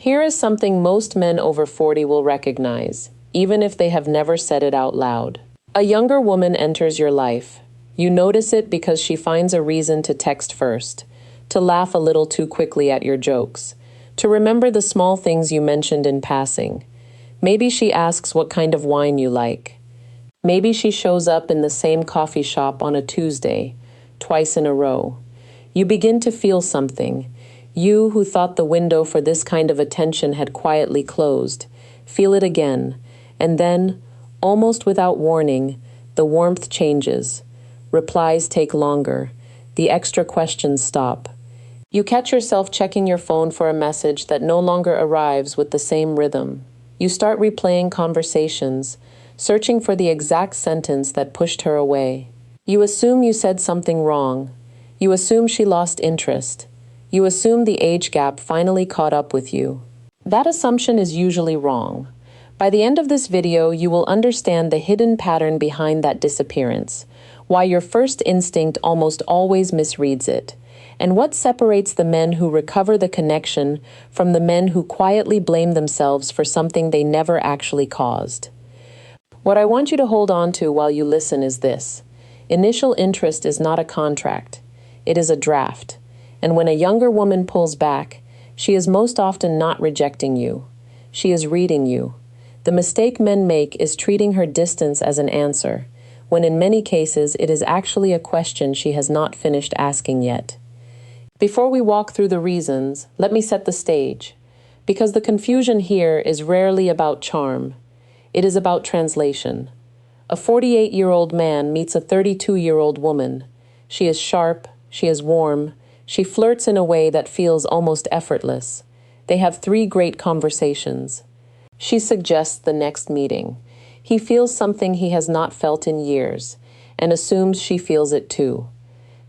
Here is something most men over 40 will recognize, even if they have never said it out loud. A younger woman enters your life. You notice it because she finds a reason to text first, to laugh a little too quickly at your jokes, to remember the small things you mentioned in passing. Maybe she asks what kind of wine you like. Maybe she shows up in the same coffee shop on a Tuesday, twice in a row. You begin to feel something. You, who thought the window for this kind of attention had quietly closed, feel it again, and then, almost without warning, the warmth changes. Replies take longer. The extra questions stop. You catch yourself checking your phone for a message that no longer arrives with the same rhythm. You start replaying conversations, searching for the exact sentence that pushed her away. You assume you said something wrong. You assume she lost interest. You assume the age gap finally caught up with you. That assumption is usually wrong. By the end of this video, you will understand the hidden pattern behind that disappearance, why your first instinct almost always misreads it, and what separates the men who recover the connection from the men who quietly blame themselves for something they never actually caused. What I want you to hold on to while you listen is this. Initial interest is not a contract. It is a draft. And when a younger woman pulls back, she is most often not rejecting you. She is reading you. The mistake men make is treating her distance as an answer, when in many cases it is actually a question she has not finished asking yet. Before we walk through the reasons, let me set the stage, because the confusion here is rarely about charm. It is about translation. A 48-year-old man meets a 32-year-old woman. She is sharp, she is warm, she flirts in a way that feels almost effortless. They have 3 great conversations. She suggests the next meeting. He feels something he has not felt in years, and assumes she feels it too.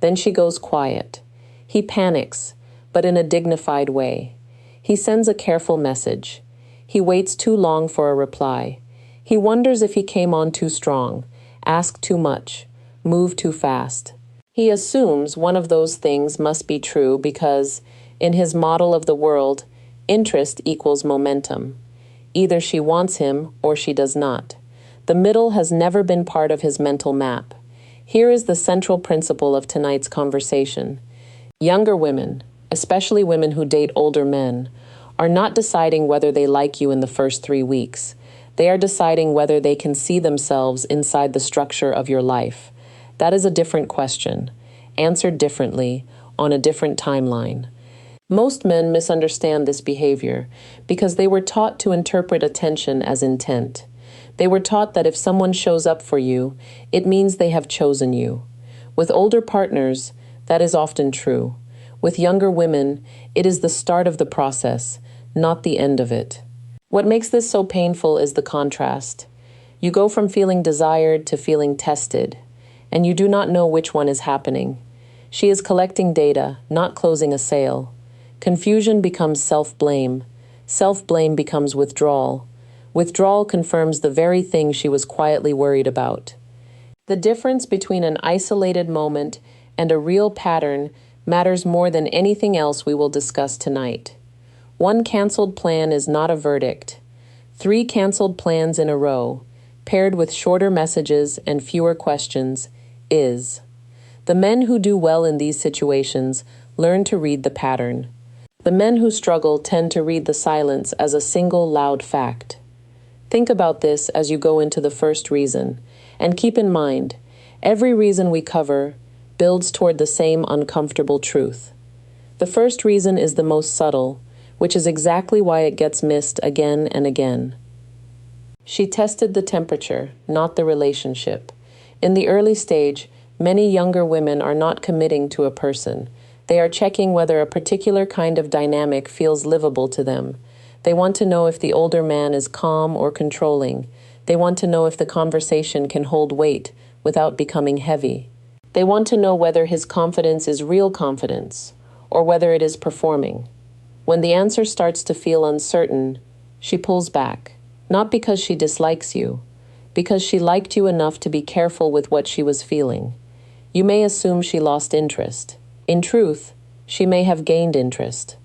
Then she goes quiet. He panics, but in a dignified way. He sends a careful message. He waits too long for a reply. He wonders if he came on too strong, asked too much, moved too fast. He assumes one of those things must be true because, in his model of the world, interest equals momentum. Either she wants him or she does not. The middle has never been part of his mental map. Here is the central principle of tonight's conversation. Younger women, especially women who date older men, are not deciding whether they like you in the first 3 weeks. They are deciding whether they can see themselves inside the structure of your life. That is a different question, answered differently, on a different timeline. Most men misunderstand this behavior because they were taught to interpret attention as intent. They were taught that if someone shows up for you, it means they have chosen you. With older partners, that is often true. With younger women, it is the start of the process, not the end of it. What makes this so painful is the contrast. You go from feeling desired to feeling tested, and you do not know which one is happening. She is collecting data, not closing a sale. Confusion becomes self-blame. Self-blame becomes withdrawal. Withdrawal confirms the very thing she was quietly worried about. The difference between an isolated moment and a real pattern matters more than anything else we will discuss tonight. One canceled plan is not a verdict. 3 canceled plans in a row, paired with shorter messages and fewer questions, is. The men who do well in these situations learn to read the pattern. The men who struggle tend to read the silence as a single loud fact. Think about this as you go into the first reason, and keep in mind, every reason we cover builds toward the same uncomfortable truth. The first reason is the most subtle, which is exactly why it gets missed again and again. She tested the temperature, not the relationship. In the early stage, many younger women are not committing to a person. They are checking whether a particular kind of dynamic feels livable to them. They want to know if the older man is calm or controlling. They want to know if the conversation can hold weight without becoming heavy. They want to know whether his confidence is real confidence or whether it is performing. When the answer starts to feel uncertain, she pulls back, not because she dislikes you, because she liked you enough to be careful with what she was feeling. You may assume she lost interest. In truth, she may have gained interest.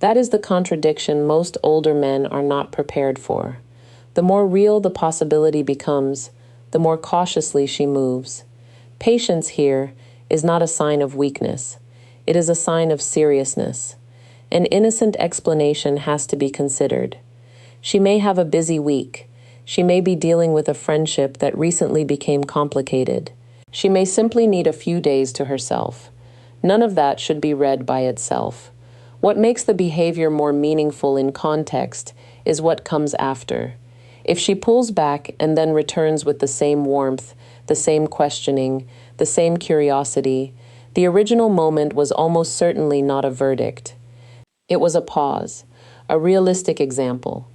That is the contradiction most older men are not prepared for. The more real the possibility becomes, the more cautiously she moves. Patience here is not a sign of weakness. It is a sign of seriousness. An innocent explanation has to be considered. She may have a busy week. She may be dealing with a friendship that recently became complicated. She may simply need a few days to herself. None of that should be read by itself. What makes the behavior more meaningful in context is what comes after. If she pulls back and then returns with the same warmth, the same questioning, the same curiosity, the original moment was almost certainly not a verdict. It was a pause, a realistic example.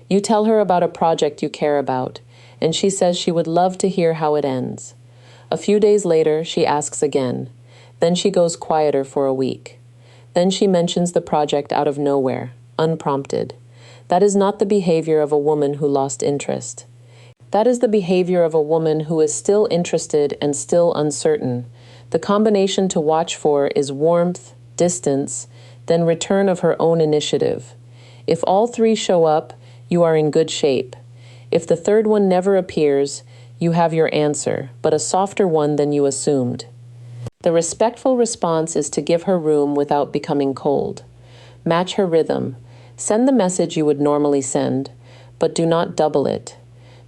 You tell her about a project you care about, and she says she would love to hear how it ends. A few days later, she asks again. Then she goes quieter for a week. Then she mentions the project out of nowhere, unprompted. That is not the behavior of a woman who lost interest. That is the behavior of a woman who is still interested and still uncertain. The combination to watch for is warmth, distance, then return of her own initiative. If all three show up, you are in good shape. If the third one never appears, you have your answer, but a softer one than you assumed. The respectful response is to give her room without becoming cold. Match her rhythm. Send the message you would normally send, but do not double it.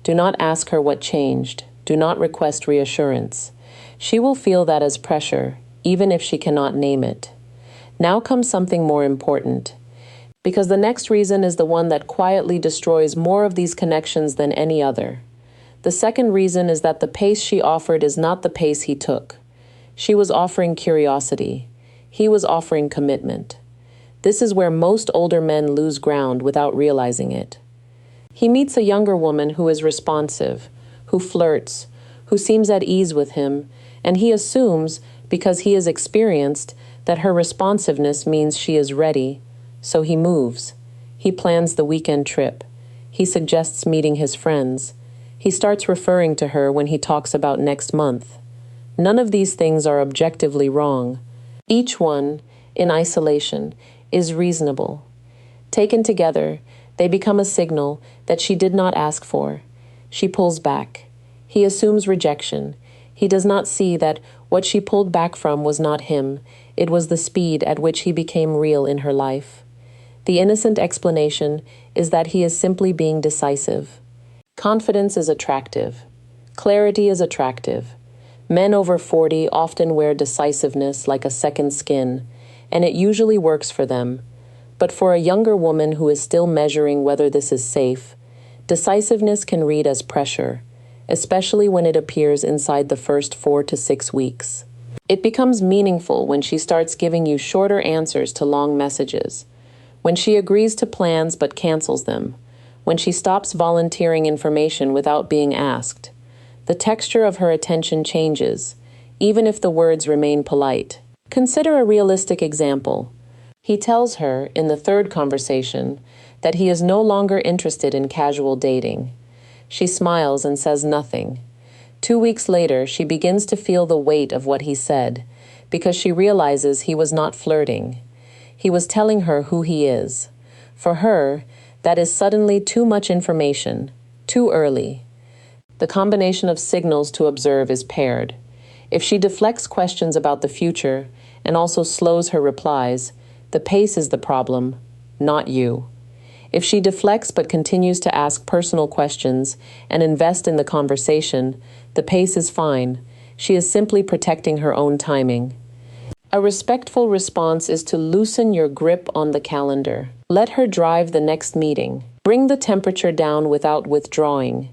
Do not ask her what changed. Do not request reassurance. She will feel that as pressure, even if she cannot name it. Now comes something more important, because the next reason is the one that quietly destroys more of these connections than any other. The second reason is that the pace she offered is not the pace he took. She was offering curiosity. He was offering commitment. This is where most older men lose ground without realizing it. He meets a younger woman who is responsive, who flirts, who seems at ease with him, and he assumes, because he is experienced, that her responsiveness means she is ready, so he moves. He plans the weekend trip. He suggests meeting his friends. He starts referring to her when he talks about next month. None of these things are objectively wrong. Each one, in isolation, is reasonable. Taken together, they become a signal that she did not ask for. She pulls back. He assumes rejection. He does not see that what she pulled back from was not him. It was the speed at which he became real in her life. The innocent explanation is that he is simply being decisive. Confidence is attractive. Clarity is attractive. Men over 40 often wear decisiveness like a second skin, and it usually works for them. But for a younger woman who is still measuring whether this is safe, decisiveness can read as pressure, especially when it appears inside the first 4 to 6 weeks. It becomes meaningful when she starts giving you shorter answers to long messages, when she agrees to plans but cancels them, when she stops volunteering information without being asked. The texture of her attention changes, even if the words remain polite. Consider a realistic example. He tells her, in the third conversation, that he is no longer interested in casual dating. She smiles and says nothing. 2 weeks later, she begins to feel the weight of what he said, because she realizes he was not flirting. He was telling her who he is. For her, that is suddenly too much information, too early. The combination of signals to observe is paired. If she deflects questions about the future and also slows her replies, the pace is the problem, not you. If she deflects but continues to ask personal questions and invest in the conversation, the pace is fine. She is simply protecting her own timing. A respectful response is to loosen your grip on the calendar. Let her drive the next meeting. Bring the temperature down without withdrawing.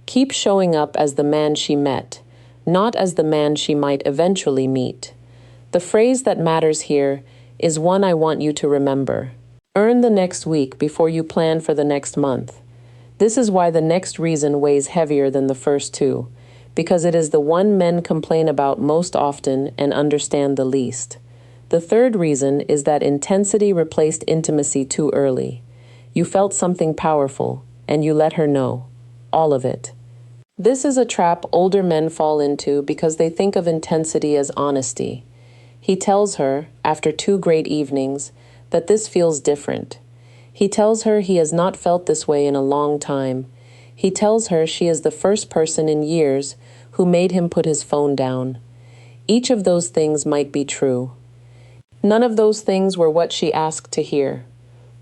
Keep showing up as the man she met, not as the man she might eventually meet. The phrase that matters here is one I want you to remember. Earn the next week before you plan for the next month. This is why the next reason weighs heavier than the first two, because it is the one men complain about most often and understand the least. The third reason is that intensity replaced intimacy too early. You felt something powerful, and you let her know. All of it. This is a trap older men fall into because they think of intensity as honesty. He tells her, after 2 great evenings, that this feels different. He tells her he has not felt this way in a long time. He tells her she is the first person in years who made him put his phone down. Each of those things might be true. None of those things were what she asked to hear.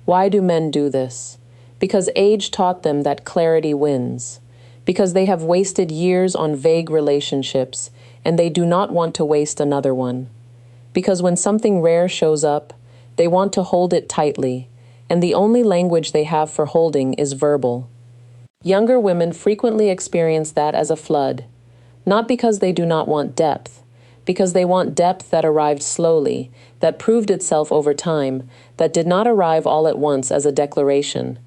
Why do men do this? Because age taught them that clarity wins. Because they have wasted years on vague relationships, and they do not want to waste another one. Because when something rare shows up, they want to hold it tightly, and the only language they have for holding is verbal. Younger women frequently experience that as a flood, not because they do not want depth, because they want depth that arrived slowly, that proved itself over time, that did not arrive all at once as a declaration.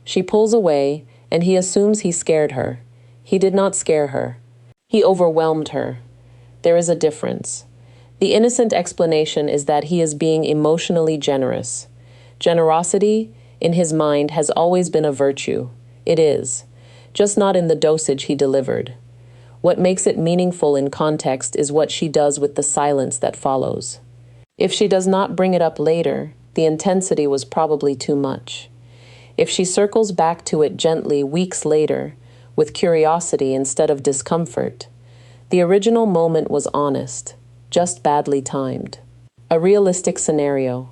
She pulls away, and he assumes he scared her. He did not scare her. He overwhelmed her. There is a difference. The innocent explanation is that he is being emotionally generous. Generosity, in his mind, has always been a virtue. It is, just not in the dosage he delivered. What makes it meaningful in context is what she does with the silence that follows. If she does not bring it up later, the intensity was probably too much. If she circles back to it gently weeks later, with curiosity instead of discomfort, the original moment was honest, just badly timed. A realistic scenario.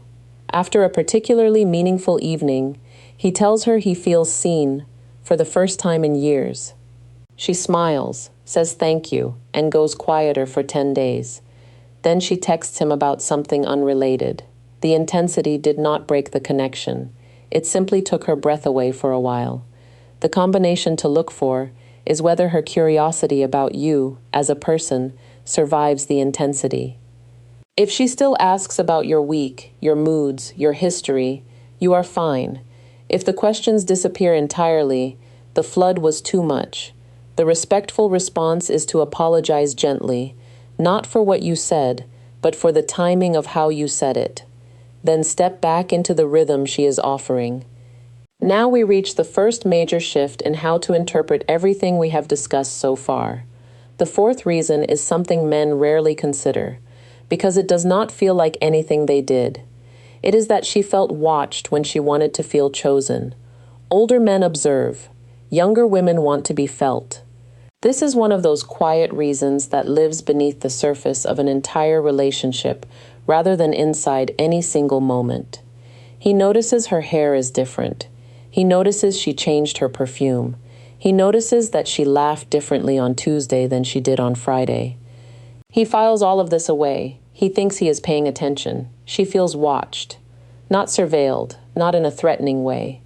After a particularly meaningful evening, he tells her he feels seen for the first time in years. She smiles, says thank you, and goes quieter for 10 days. Then she texts him about something unrelated. The intensity did not break the connection. It simply took her breath away for a while. The combination to look for is whether her curiosity about you, as a person, survives the intensity. If she still asks about your week, your moods, your history, you are fine. If the questions disappear entirely, the flood was too much. The respectful response is to apologize gently, not for what you said, but for the timing of how you said it. Then step back into the rhythm she is offering. Now we reach the first major shift in how to interpret everything we have discussed so far. The fourth reason is something men rarely consider, because it does not feel like anything they did. It is that she felt watched when she wanted to feel chosen. Older men observe. Younger women want to be felt. This is one of those quiet reasons that lives beneath the surface of an entire relationship rather than inside any single moment. He notices her hair is different. He notices she changed her perfume. He notices that she laughed differently on Tuesday than she did on Friday. He files all of this away. He thinks he is paying attention. She feels watched. Not surveilled, not in a threatening way.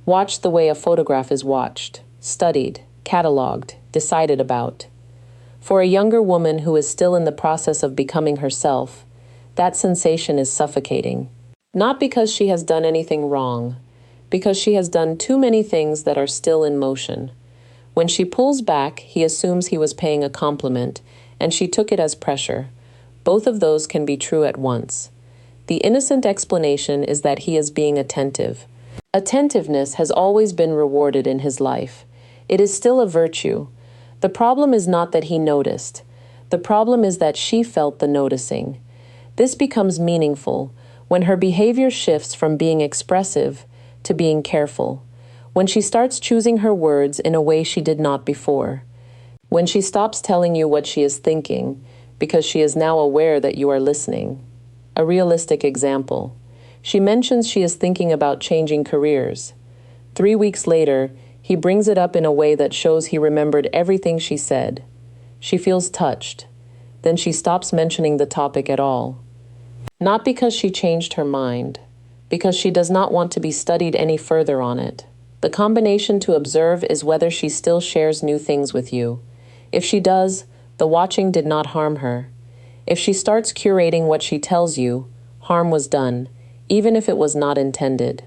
Watched the way a photograph is watched, studied, catalogued, decided about. For a younger woman who is still in the process of becoming herself, that sensation is suffocating. Not because she has done anything wrong, because she has done too many things that are still in motion. When she pulls back, he assumes he was paying a compliment, and she took it as pressure. Both of those can be true at once. The innocent explanation is that he is being attentive. Attentiveness has always been rewarded in his life. It is still a virtue. The problem is not that he noticed. The problem is that she felt the noticing. This becomes meaningful when her behavior shifts from being expressive to being careful, when she starts choosing her words in a way she did not before, when she stops telling you what she is thinking because she is now aware that you are listening. A realistic example. She mentions she is thinking about changing careers. 3 weeks later, he brings it up in a way that shows he remembered everything she said. She feels touched. Then she stops mentioning the topic at all. Not because she changed her mind, because she does not want to be studied any further on it. The combination to observe is whether she still shares new things with you. If she does, the watching did not harm her. If she starts curating what she tells you, harm was done, even if it was not intended.